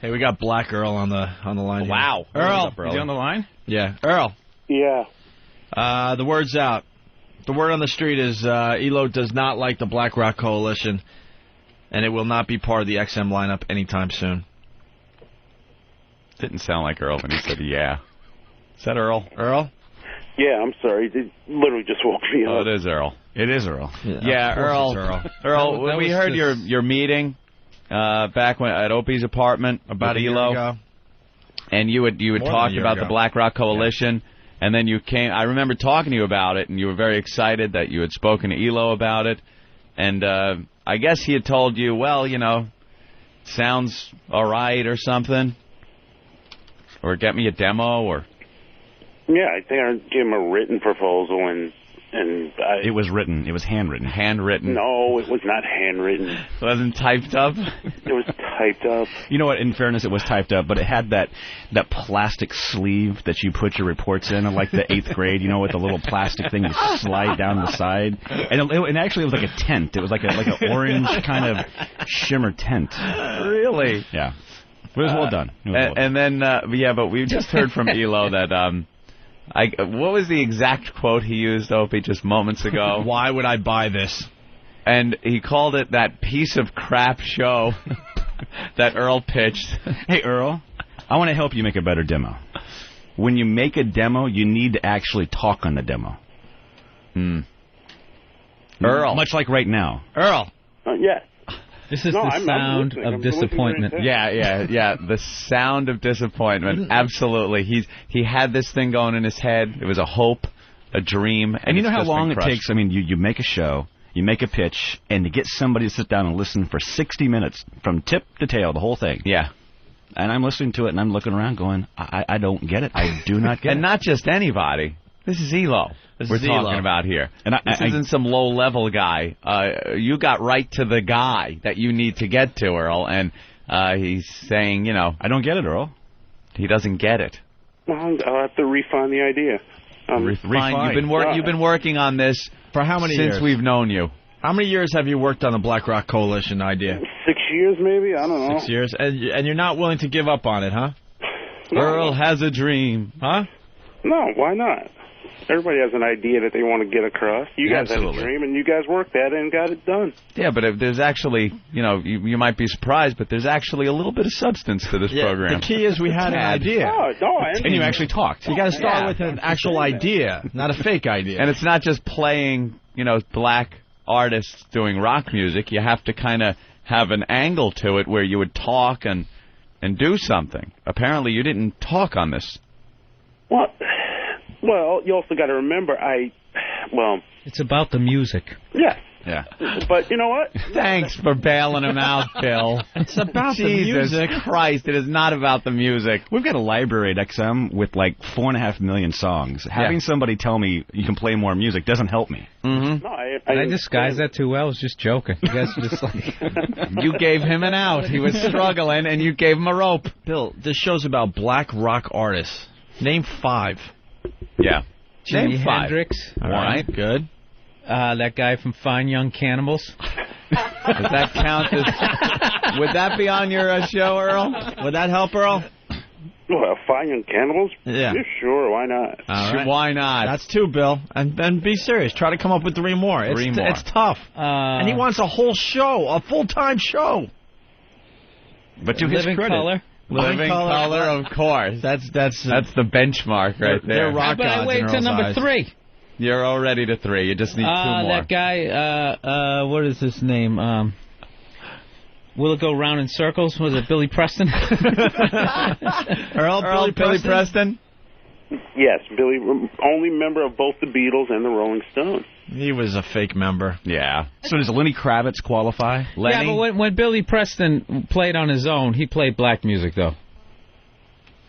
Hey, we got Black Earl on the line. Wow. Earl. Is he on the line? Yeah. Earl. Yeah. The word's out. The word on the street is ELO does not like the Black Rock Coalition, and it will not be part of the XM lineup anytime soon. Didn't sound like Earl when he said yeah. Is that Earl? Earl? Yeah, I'm sorry. They literally just woke me up. Oh, it is Earl. It is Earl. Yeah, Earl. Earl, when we heard your meeting back at Opie's apartment about a year ELO, ago, and you had talked about the Black Rock Coalition, and then you came. I remember talking to you about it, and you were very excited that you had spoken to ELO about it, and I guess he had told you, well, sounds all right or something, or get me a demo, or. Yeah, I think I gave him a written proposal, and it was written. It was handwritten. Handwritten. No, it was not handwritten. It wasn't typed up? It was typed up. You know what? In fairness, it was typed up, but it had that plastic sleeve that you put your reports in like the 8th grade, with the little plastic thing you slide down the side. And actually, it was like a tent. It was like an orange kind of shimmer tent. Really? Yeah. It was well done. And then, but we just heard from ELO that... what was the exact quote he used, Opie, just moments ago? Why would I buy this? And he called it that piece of crap show that Earl pitched. Hey, Earl, I want to help you make a better demo. When you make a demo, you need to actually talk on the demo. Earl. Much like right now. Earl. Yeah. This is the sound of disappointment. Yeah. The sound of disappointment. Absolutely. He had this thing going in his head. It was a hope, a dream. And you know how long it takes? I mean, you make a show, you make a pitch, and to get somebody to sit down and listen for 60 minutes from tip to tail, the whole thing. Yeah. And I'm listening to it, and I'm looking around going, I don't get it. I do not get it. And not just anybody. This is ELO. We're talking about here. And this isn't some low-level guy. You got right to the guy that you need to get to, Earl, and he's saying, I don't get it, Earl. He doesn't get it. Well, I'll have to refine the idea. Refine. You've been working on this for how many years? Since we've known you. How many years have you worked on the Black Rock Coalition idea? 6 years, maybe? I don't know. 6 years? And you're not willing to give up on it, huh? No. Earl has a dream. Huh? No, why not? Everybody has an idea that they want to get across. You guys had a dream, and you guys worked at it and got it done. Yeah, but if there's actually, you might be surprised, but there's actually a little bit of substance to this program. The key is we had an idea. And you actually talked. You got to start with an actual idea, not a fake idea. And it's not just playing, black artists doing rock music. You have to kind of have an angle to it where you would talk and do something. Apparently, you didn't talk on this. What? Well, you also got to remember, it's about the music. Yeah. Yeah. But you know what? Thanks for bailing him out, Bill. It's about the Jesus music. Christ, it is not about the music. We've got a library at XM with like 4.5 million songs. Having somebody tell me you can play more music doesn't help me. Mm-hmm. No, Did I disguise that too well? I was just joking. You guys are just like... You gave him an out. He was struggling, and you gave him a rope. Bill, this show's about black rock artists. Name 5. Yeah. Jimi Name 5. Hendrix. All right, good. That guy from Fine Young Cannibals. Does that count as... Would that be on your show, Earl? Would that help, Earl? Well, Fine Young Cannibals? Yeah. Sure, why not? All right. Why not? That's 2, Bill. And be serious. Try to come up with 3 more. It's tough. And he wants a whole show, a full-time show. But to his credit... Color. Living Color, of course. That's the benchmark right there. They're rock gods. But I wait till number 3. You're already to 3. You just need 2 more. That guy, what is his name? Will it go round in circles? Was it Billy Preston? Earl Billy Preston? Yes, Billy, only member of both the Beatles and the Rolling Stones. He was a fake member. Yeah. So does Lenny Kravitz qualify? Lenny? Yeah, but when Billy Preston played on his own, he played black music, though.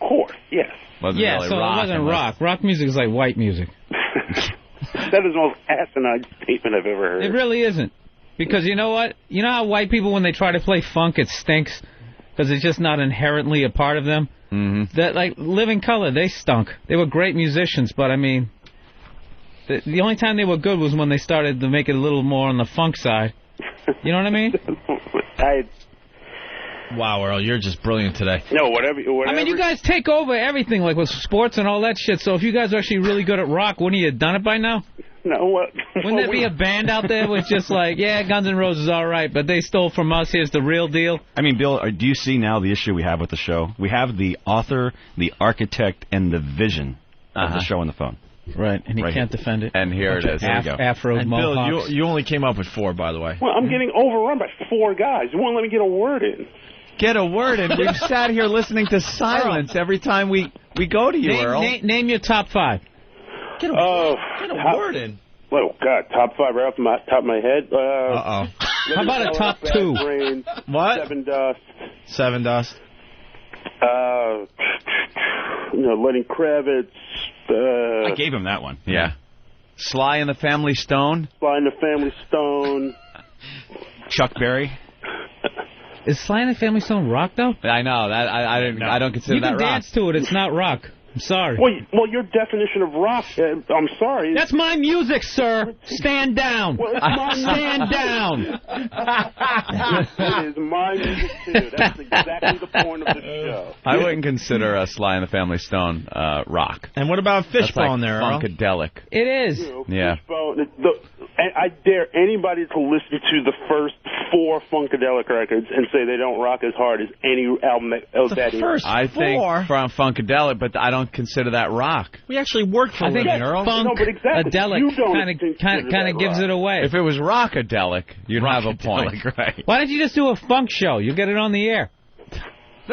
Of course, yes. Wasn't really so rock, it wasn't rock. Rock music is like white music. That is the most asinine statement I've ever heard. It really isn't. Because you know what? You know how white people, when they try to play funk, it stinks? Because it's just not inherently a part of them? Mm-hmm. That, like, Living Color, they stunk. They were great musicians, but, I mean, the only time they were good was when they started to make it a little more on the funk side. You know what I mean? Wow, Earl, you're just brilliant today. No, whatever. I mean, you guys take over everything, like with sports and all that shit. So if you guys are actually really good at rock, wouldn't you have done it by now? No, what? Wouldn't there be a band out there with just like, yeah, Guns N' Roses, all right, but they stole from us. Here's the real deal. I mean, Bill, do you see now the issue we have with the show? We have the author, the architect, and the vision of the show on the phone. Right, and he can't defend it. And here it is. There you go. Afro and mohawks. Bill, you only came up with 4, by the way. Well, I'm getting overrun by 4 guys. You won't let me get a word in. Get a word in. We've sat here listening to silence every time we go to you, Earl. Name your top 5. Get a word in. Oh, God, top 5 right off the top of my head. Uh-oh. How about a top 2? Brain, What? 7 Dust. 7 Dust. Lenny Kravitz. I gave him that one. Yeah. Sly and the Family Stone. Sly and the Family Stone. Chuck Berry. Is Sly and the Family Stone rock, though? I know. That I don't consider you that rock. You can dance to it. It's not rock. I'm sorry. Well, your definition of rock, I'm sorry. That's my music, sir. Stand down. Well, it's my Stand down. It is my music, too. That's exactly the point of the show. I wouldn't consider Sly and the Family Stone rock. And what about Fishbone there, Earl? Funkadelic. It is. Yeah. Fishbone, and I dare anybody to listen to the first 4 Funkadelic records and say they don't rock as hard as any album that is. First I think 4. from Funkadelic, but I don't consider that rock. We actually worked for a living, Earl. Funkadelic kind of gives it away. If it was rockadelic, you'd have a point. Right. Why don't you just do a funk show? You get it on the air.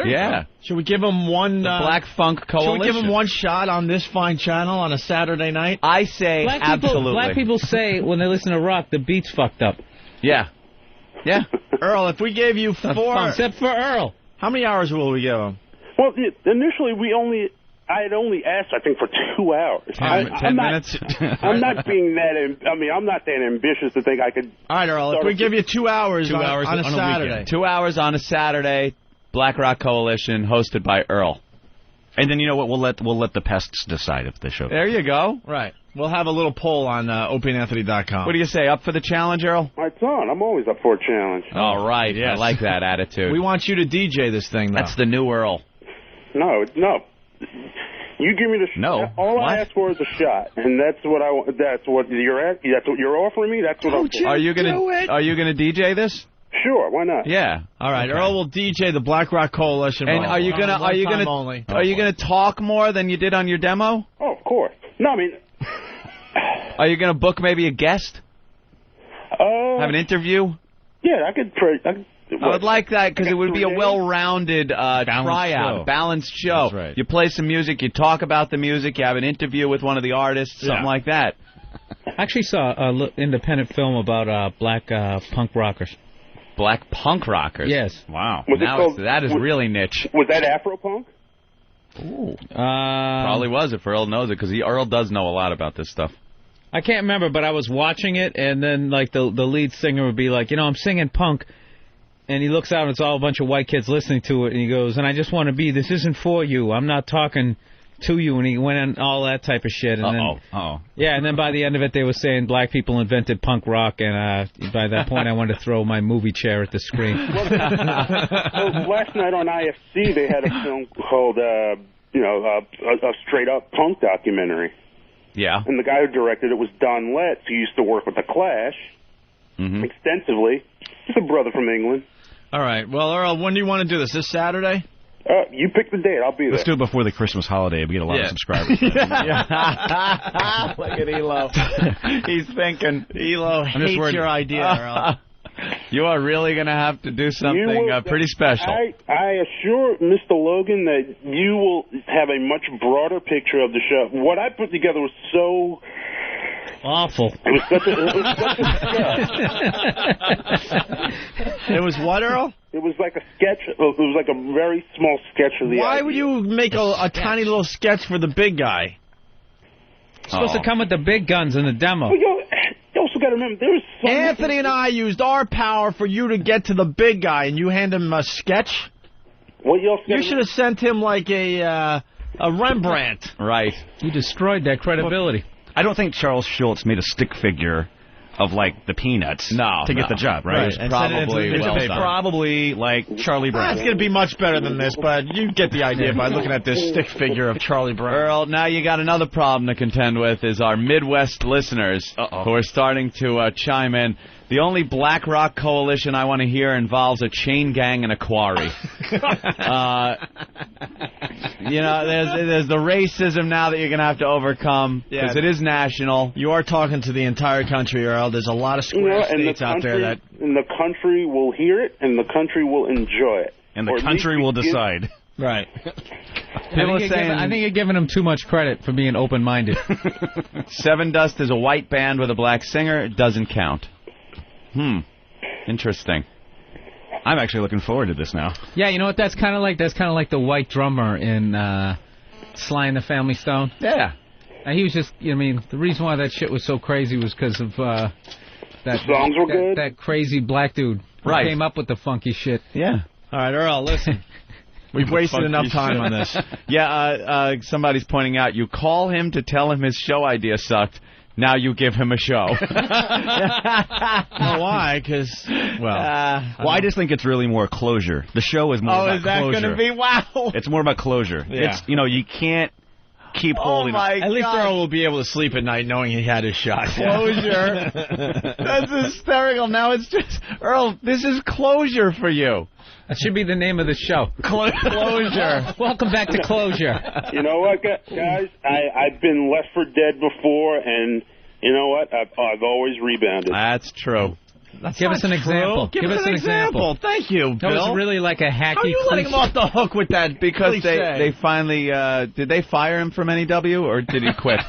Yeah. Should we give him one... The Black Funk Coalition. Should we give him one shot on this fine channel on a Saturday night? I say absolutely. Black people say when they listen to rock, the beat's fucked up. Yeah. Yeah. Earl, if we gave you 4... Except for Earl. How many hours will we give him? Well, initially I had only asked, I think, for 2 hours. 10 minutes? I'm not being that... I'm not that ambitious to think I could... All right, Earl, if we give you 2 hours, on a Saturday. Weekend. 2 hours on a Saturday, Black Rock Coalition, hosted by Earl. And then, you know what, we'll let the pests decide if they show up. There you go. Right. We'll have a little poll on opieandanthony.com. What do you say, up for the challenge, Earl? It's on. I'm always up for a challenge. All right. Yes. I like that attitude. We want you to DJ this thing, though. That's the new Earl. No. You give me the shot. No. All I ask for is a shot, and that's what I want. That's what you're offering me. That's what I'm for. Are you gonna DJ this? Sure, why not? Yeah. All right, okay. Earl will DJ the Black Rock Coalition. And are you gonna talk more than you did on your demo? Oh, of course. No, I mean, are you gonna book maybe a guest? Have an interview? Yeah, I could. I would like that because it would be a well-rounded tryout, balanced show. That's right. You play some music, you talk about the music, you have an interview with one of the artists, something like that. I actually saw an independent film about black punk rockers. Black punk rockers? Yes. Wow. That is really niche. Was that Afro-punk? Ooh. Probably was if Earl knows it, because Earl does know a lot about this stuff. I can't remember, but I was watching it, and then like the lead singer would be like, I'm singing punk. And he looks out, and it's all a bunch of white kids listening to it, and he goes, and I just want to be, this isn't for you. I'm not talking to you. And he went on all that type of shit. And Yeah, and then by the end of it, they were saying black people invented punk rock, and by that point, I wanted to throw my movie chair at the screen. Well, last night on IFC, they had a film called, a straight-up punk documentary. Yeah. And the guy who directed it was Don Letts, who used to work with The Clash extensively. He's a brother from England. All right. Well, Earl, when do you want to do this? This Saturday? You pick the date. I'll be there. Let's do it before the Christmas holiday. We get a lot of subscribers. Look at Elo. He's thinking. Elo hates your idea, Earl. You are really going to have to do something pretty special. I assure Mr. Logan that you will have a much broader picture of the show. What I put together was so... awful. It was such a It was what, Earl? It was like a sketch. It was like a very small sketch of the Why idea. would you make a tiny little sketch for the big guy? It's supposed to come with the big guns in the demo. Well, you also got to remember, there was so Anthony and I used our power for you to get to the big guy, and you hand him a sketch? Well, you should have sent him like a Rembrandt. Right. You destroyed that credibility. I don't think Charles Schultz made a stick figure of like the Peanuts to get the job, right? It's probably like Charlie Brown. It's going to be much better than this, but you get the idea by looking at this stick figure of Charlie Brown. Earl, now you got another problem to contend with is our Midwest listeners who are starting to chime in. The only Black Rock coalition I want to hear involves a chain gang and a quarry. There's the racism now that you're going to have to overcome because it is national. You are talking to the entire country, Earl. There's a lot of square states out there that... And the country will hear it, and the country will enjoy it. And the country will decide. Right. I think you're giving them too much credit for being open-minded. Seven Dust is a white band with a black singer. It doesn't count. Interesting. I'm actually looking forward to this now. Yeah, you know what? That's kind of like the white drummer in Sly and the Family Stone. Yeah. He was just, the reason why that shit was so crazy was because of the songs were good. That crazy black dude who came up with the funky shit. Yeah. All right, Earl, listen. We've wasted enough time on this. Somebody's pointing out, you call him to tell him his show idea sucked. Now you give him a show. Why? Because, I just think it's really more closure. The show is more about closure. Oh, is that going to be? Wow. It's more about closure. Yeah. It's, you can't keep holding my At least Earl will be able to sleep at night knowing he had his shot. Closure. That's hysterical. Now it's just, Earl, this is closure for you. That should be the name of the show. Closure. Welcome back to Closure. You know what, guys? I've been left for dead before, and you know what? I've always rebounded. That's true. Give us an example. Give us an example. Thank you, Bill. That was really like a hacky. How are you letting him off the hook with that? Because they finally did they fire him from NEW or did he quit?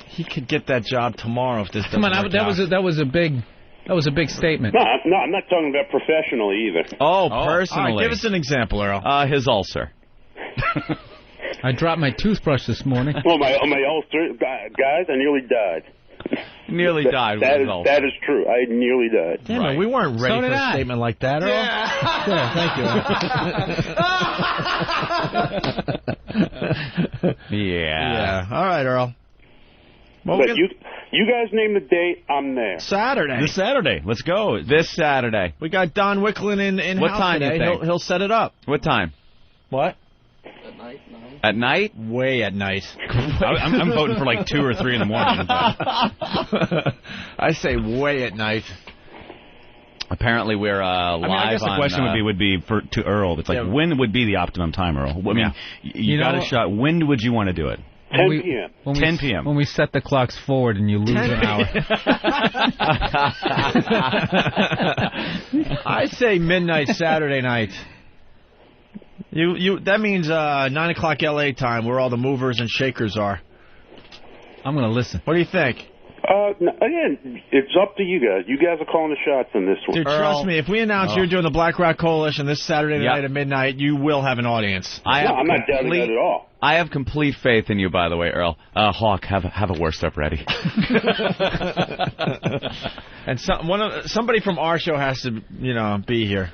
He could get that job tomorrow if this doesn't work out. That was a big statement. No, I'm not talking about professionally either. Oh, personally. All right, give us an example, Earl. His ulcer. I dropped my toothbrush this morning. Well, my ulcer, guys, I nearly died. Nearly died. That is true. I nearly died. Damn it, we weren't ready for a statement like that, Earl. Thank you. Yeah. All right, Earl. Well, but you guys name the date, I'm there. Saturday. This Saturday. Let's go. This Saturday. We got Don Wicklin in what house time today. You think? He'll set it up. What time? What? At night? Way at night. I'm voting for like 2 or 3 in the morning. I say way at night. Apparently we're live. I guess the question would be to Earl. It's like, when would be the optimum time, Earl? I mean, you got a shot. When would you want to do it? 10 p.m. 10 p.m. When we set the clocks forward and you lose an hour. I say midnight Saturday night. That means 9 o'clock L.A. time, where all the movers and shakers are. I'm going to listen. What do you think? Again, it's up to you guys. You guys are calling the shots on this one. Dude, trust me, if we announce you're doing the Black Rock Coalition this Saturday night at midnight, you will have an audience. I'm not doubting that at all. I have complete faith in you, by the way, Earl. Hawk, have a worst up ready. And somebody from our show has to, be here.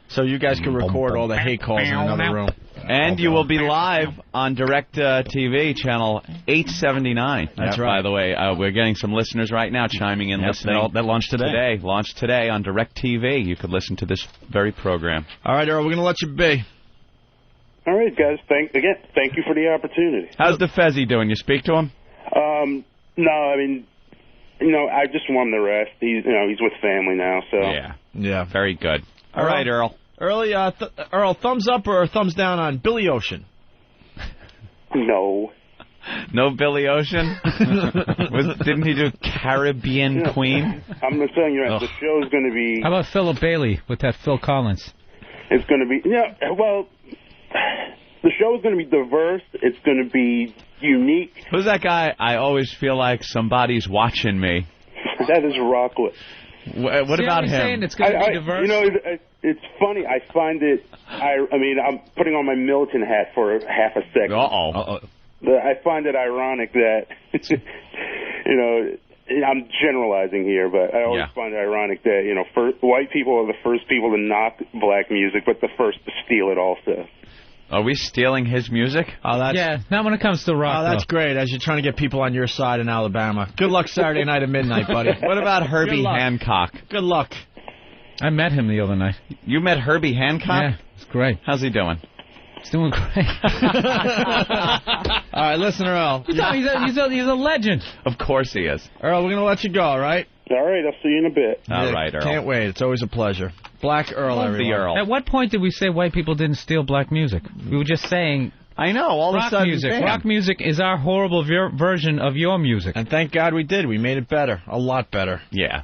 So you guys can record all the hate calls in another room. And you will be live on Direct TV, channel 879. That's right. By the way, we're getting some listeners right now chiming in, listening. That launched today. Launched today on Direct TV. You could listen to this very program. All right, Earl, we're going to let you be. All right, guys. Thank you for the opportunity. How's the Fezzi doing? You speak to him? No, I mean, I just want him to rest. He's with family now, so. Yeah. Very good. All right, Earl. Earl, thumbs up or thumbs down on Billy Ocean? No. No Billy Ocean? Didn't he do Caribbean Queen? I'm going to tell you, the show's going to be... How about Philip Bailey with that Phil Collins? It's going to be... the show's going to be diverse. It's going to be unique. Who's that guy? I always feel like somebody's watching me. That is Rockwood. What about him? Saying it's going to be diverse? It's funny. I find it... I'm putting on my militant hat for half a second. Uh-oh. I find it ironic that, I'm generalizing here, but I always find it ironic that, white people are the first people to knock black music, but the first to steal it also. Are we stealing his music? Oh, that's yeah. Not when it comes to rock. Oh, that's great. As you're trying to get people on your side in Alabama. Good luck Saturday night at midnight, buddy. What about Herbie Hancock? Good luck. I met him the other night. You met Herbie Hancock? Yeah, it's great. How's he doing? He's doing great. All right, listen, Earl. He's a legend. Of course he is. Earl, we're going to let you go, all right? All right, I'll see you in a bit. All right, Earl. Can't wait. It's always a pleasure. Black Earl, everyone. The Earl. At what point did we say white people didn't steal black music? We were just saying... I know, all of a sudden... music. Bam. Rock music is our horrible version of your music. And thank God we did. We made it better. A lot better. Yeah.